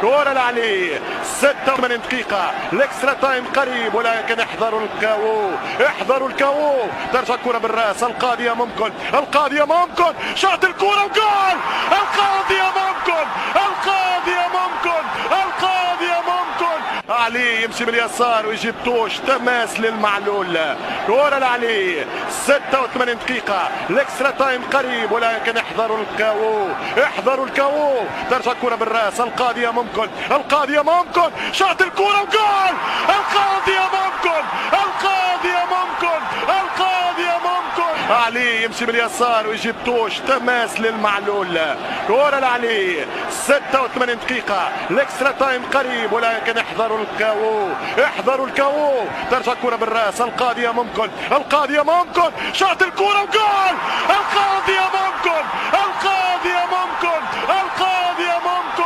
كرة لعلي 86 دقيقة الاكسترا تايم قريب، ولكن احذروا الكاو، احذروا الكاو. ترجع الكرة بالراس، القاضية ممكن، القاضية ممكن، شاط الكرة وجول. القاضية ممكن، القاضية ممكن، القاضية ممكن. علي يمشي باليسار ويجيب توش، تماس للمعلول. كرة لعلي 86 دقيقة الاكسترا تايم قريب، ولكن احذروا الكاو، احذروا الكاو. ترجع الكرة بالراس، القاضية ممكن، القاضية ممكن، شاط الكرة وجول. القاضية ممكن، القاضية ممكن، القاضية ممكن. علي يمشي باليسار ويجيب توش، تماس للمعلول. كرة لعلي 86 دقيقة الاكسترا تايم قريب، ولكن احذروا الكاو، احذروا الكاو. ترجع الكرة بالراس، القاضية ممكن، القاضية ممكن، شاط الكرة وجول. القاضية ممكن، القاضية ممكن.